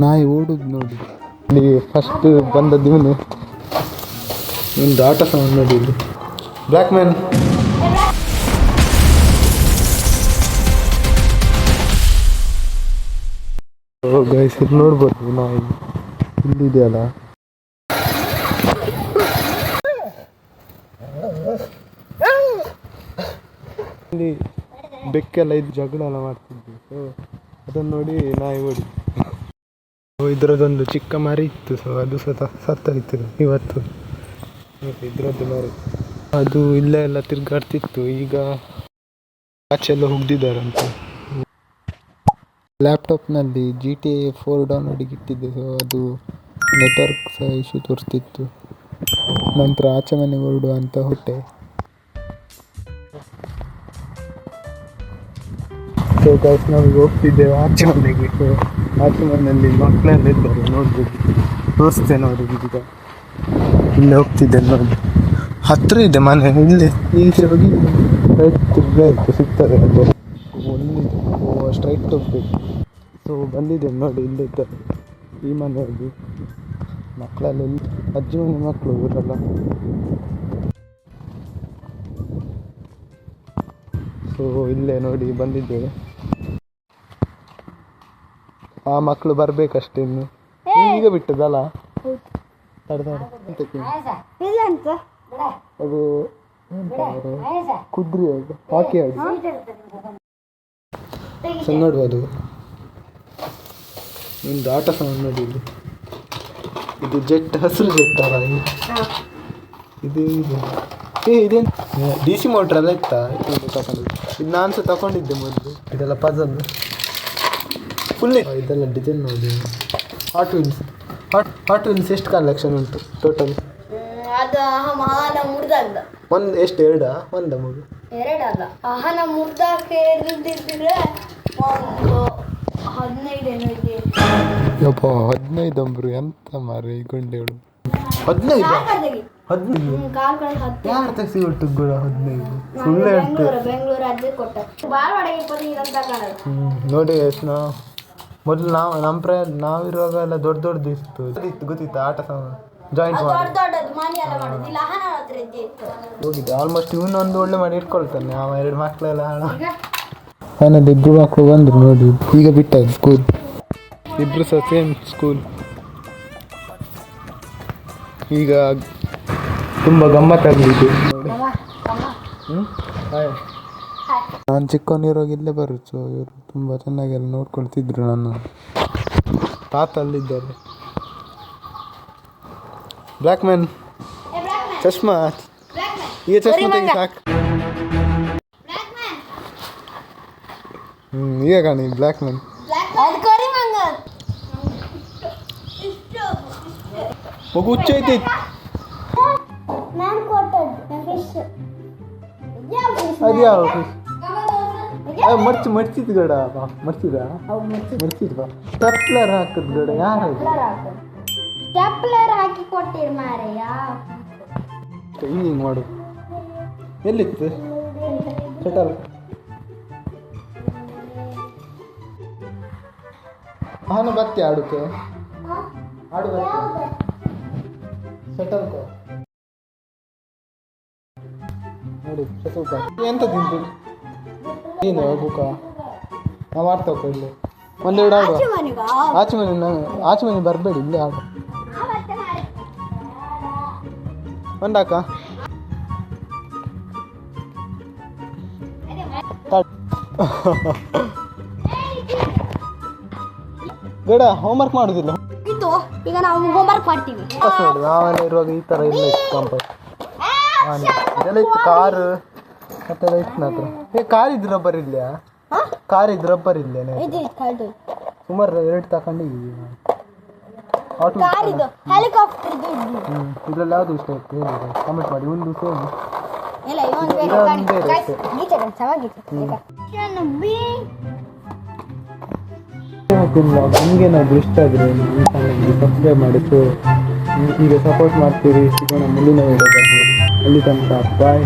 ನಾಯಿ ಓಡುದು ನೋಡಿ. ಇಲ್ಲಿ ಫಸ್ಟ್ ಬಂದದ್ದು ಇವನು. ಒಂದು ಆಟ ಸೌಂಡ್ ನೋಡಿ ಇಲ್ಲಿ. Black man. ಗೈಸ್ ಇಲ್ಲಿ ನೋಡ್ಬೋದು ನಾಯಿ ಇಲ್ಲಿದೆಯಲ್ಲ. ಇಲ್ಲಿ ಬೆಕ್ಕೆಲ್ಲ ಇದು ಜಗಳ ಎಲ್ಲ ಮಾಡ್ತಿದ್ವಿ. ಸೊ ಅದನ್ನು ನೋಡಿ ನಾಯಿ ಓಡಿ. ಇದರದೊಂದು ಚಿಕ್ಕ ಮರಿ ಇತ್ತು. ಸೊ ಅದು ಸತ್ತೋಯ್ತು ಇವತ್ತು. ಇದರದ್ದು ಮರಿ ಅದು ಇಲ್ಲೇ ಎಲ್ಲ ತಿರ್ಗಾಡ್ತಿತ್ತು. ಈಗ ಆಚೆಲ್ಲ ಹೋಗ್ದಿದ್ದಾರಂತ. ಲ್ಯಾಪ್ಟಾಪ್ನಲ್ಲಿ GTA 4 ಡೌನ್ಲೋಡಿಗೆ ಇಟ್ಟಿದ್ದೆ. ಸೊ ಅದು ನೆಟ್ವರ್ಕ್ ಸಹ ಇಶ್ಯೂ ತೋರಿಸ್ತಿತ್ತು. ನಂತರ ಆಚೆ ಮನೆಗೆ ಹೊರಡುವ ಅಂತ ಹೊಟ್ಟೆ. ಸೊ ಗೈಸ್ ನಾವೀಗ ಹೋಗ್ತಿದ್ದೇವೆ ಆಚೆ ಮನೆಗೆ. ಸೊ ಆಚೆ ಮನೆಯಲ್ಲಿ ಮಕ್ಕಳೆಲ್ಲ ಇದ್ದಾರೆ ನೋಡ್ಬೋದು. ತೋರಿಸ್ತೇನೆ ಅವ್ರಿಗೆ. ಈಗ ಇಲ್ಲೇ ಹೋಗ್ತಿದ್ದೇನೆ ನೋಡಿ. ಹತ್ತಿರ ಇದೆ ಮನೆ. ಇಲ್ಲೇ ಈಚೆ ಹೋಗಿ ರೈಟ್ ತಿರ್ಗಾಯ್ತು ಸಿಗ್ತದೆ. ಅದು ಒಂದಿದೆ ಸ್ಟ್ರೈಟ್ ಹೋಗ್ಬೇಕು. ಸೊ ಬಂದಿದ್ದೇನೆ ನೋಡಿ. ಇಲ್ಲೇ ಇದ್ದಾರೆ ಈ ಮನೆಯಲ್ಲಿ ಮಕ್ಕಳೆಲ್ಲ. ಇಲ್ಲಿ ಅಜ್ಜಿ ಮನೆ ಮಕ್ಕಳು ಇವರೆಲ್ಲ. ಸೊ ಇಲ್ಲೇ ನೋಡಿ ಬಂದಿದ್ದೇವೆ. ಆ ಮಕ್ಕಳು ಬರ್ಬೇಕಷ್ಟೇ ಇನ್ನು. ಈಗ ಬಿಟ್ಟದಲ್ಲ ಅದು ಕುದ್ರಿ ಅದು ಹಾಕಿ ಆಡಿ. ಸೊ ನೋಡ್ಬೋದು ಒಂದು ಆಟ ಸೌಂಡ್ ನೋಡಿ ಇಲ್ಲಿ. ಇದು ಜೆಟ್, ಹಸಿರು ಜೆಟ್ ಅಲ್ಲ ಇದು. ಇದೇನು DC ಮೋಟ್ರ್ ಎಲ್ಲ ಇತ್ತಾ ತಗೊಂಡು? ಇದು ನಾನು ಸಹ ತಗೊಂಡಿದ್ದೆ ಮೊದಲು. ಇದೆಲ್ಲ ಪಜಲ್ ಫುಲ್. ಇದೆಲ್ಲ ಡಿಸೈನ್ ನೋಡಿ. ಹಾಟ್ ವೀಲ್ಸ್ ಎಷ್ಟು ಕಲೆಕ್ಷನ್ ಉಂಟು ಟೋಟಲ್? ಒಂದು ಎಷ್ಟು? ಎರಡಾ? ಒಂದ ಮೂರು? ಎರಡಲ್ಲ, 15 ಅಂಬ್ರು ಎಂತ ಮಾರಿ ಗುಂಡೆಗಳು. 15 ಯಾರು ತೆಗ್ಸಿ ಕೊಟ್ಟು ಕೂಡ 15 ಸುಳ್ಳು ಹೇಳ್ತಾರೆ. ನೋಡಿ ನಾವು ಮೊದಲು ನಾವಿರುವಾಗ ಎಲ್ಲ ದೊಡ್ಡದು ಇತ್ತು ಗೊತ್ತಿತ್ತು ಆಟ ಜಾಯಿಂಟ್ ಹೋಗಿದ್ದೆ ಆಲ್ಮೋಸ್ಟ್. ಇವನೊಂದು ಒಳ್ಳೆ ಮಾಡಿ ಇಟ್ಕೊಳ್ತಾನೆ. ಅವ 2 ಮಕ್ಕಳೆಲ್ಲ ಅವನದ್ದು 2 ಮಕ್ಕಳು ಬಂದರು ನೋಡಿ. ಈಗ ಬಿಟ್ಟದ್ದು ಸ್ಕೂಲ್. ಇಬ್ಬರು ಸಹ ಸೇಮ್ ಸ್ಕೂಲ್. ಈಗ ತುಂಬ ಗಮ್ಮತ್ತಾಗಲಿದೆ ನೋಡಿ. ನಾನು ಚಿಕ್ಕವನಿರುವಾಗ ಇಲ್ಲೇ ಬರುತ್ತೆ. ಸೊ ಇವರು ತುಂಬ ಚೆನ್ನಾಗೆಲ್ಲ ನೋಡ್ಕೊಳ್ತಿದ್ರು ನನ್ನ. ತಾತ ಅಲ್ಲಿದ್ದಾರೆ. Black man ಚಶ್ಮಾ. ಈಗ ಚಶ್ಮಾ ತೆಗಿ ಸಾಕು. ಈಗ ಕಾಣಿ ಬ್ಲ್ಯಾಕ್ ಮ್ಯಾನ್. ಮಗು ಹುಚ್ಚ ಐತಿ. ಅದು ಯಾವ ಮರ್ಚಿದ್ ಗಡ ಮರ್ಚಿದ ಸ್ಟೆಪ್ಲರ್ ಹಾಕದ್ ಗಡ. ಯಾರು ಸ್ಟೆಪ್ಲರ್ ಹಾಕಿ ಕೊಟ್ಟಿರ್ ಮಾರಯ್ಯ. ಹಿಂಗೆ ಮಾಡು. ಎಲ್ಲಿತ್ತು ಶಟಲ್? ಹಾನ ಬತ್ತಿ ಆಡುತ್ತೆ ಆಡು ಶಟಲ್ ನೋಡಿ. ಸ್ವಲ್ಪ ಎಂತ ತಿಂತು ಏನು ಬುಕ್ಕ ನಾವು ಆಡ್ತಾವ ಇಲ್ಲಿ. ಒಂದೆರಡು ಆಡುವ. ಆಚೆ ಮನೆ ಬರಬೇಡಿ, ಇಲ್ಲಿ ಆಡು. ಒಂದಾಕ ಬೇಡ. ಹೋಮ್ವರ್ಕ್ ಮಾಡುದಿಲ್ಲ. ಈಗ ನಾವು ಹೋಮ್ವರ್ಕ್ ಮಾಡ್ತೀವಿ. ನಾವೆಲ್ಲ ಇರುವಾಗ ಈ ಥರ ಇಲ್ಲ ಇತ್ತು ಕಾಂಪಸ್. ಇದೆಲ್ಲ ಇತ್ತು. ಕಾರು ಮತ್ತೆಲ್ಲ ಇತ್ತು ನನ್ನ ಹತ್ರ. ಕಾರ್ ಇದ್ದು ರಬ್ಬರ್ ಇಲ್ಲಯಾ? ಕಾರ್ ಇದ್ದು ರಬ್ಬರ್ ಇಲ್ಲೇನೆ ಸುಮಾರು 2 ತಗೊಂಡಿದ್ದೀವಿ. ಇದ್ರಲ್ಲಿ ಯಾವುದು ಇಷ್ಟ ಆಯ್ತು ಹೇಳಿ, ಕಮೆಂಟ್ ಮಾಡಿ. ಒಂದು ಸೇಮ್ ನಿಮಗೇನಾದ್ರು ಇಷ್ಟ ಆದರೆ ಈ ಚಾನಲ್ಗೆ ಸಬ್ಸ್ಕ್ರೈಬ್ ಮಾಡಿ. ಸೊ ಹೀಗೆ ಸಪೋರ್ಟ್ ಮಾಡ್ತೀರಿ. ಸಿಗೋಣ ಮುಂದಿನ ವಿಡಿಯೋದಲ್ಲಿ. ಅಲ್ಲಿ ತನಕ ಬಾಯ್.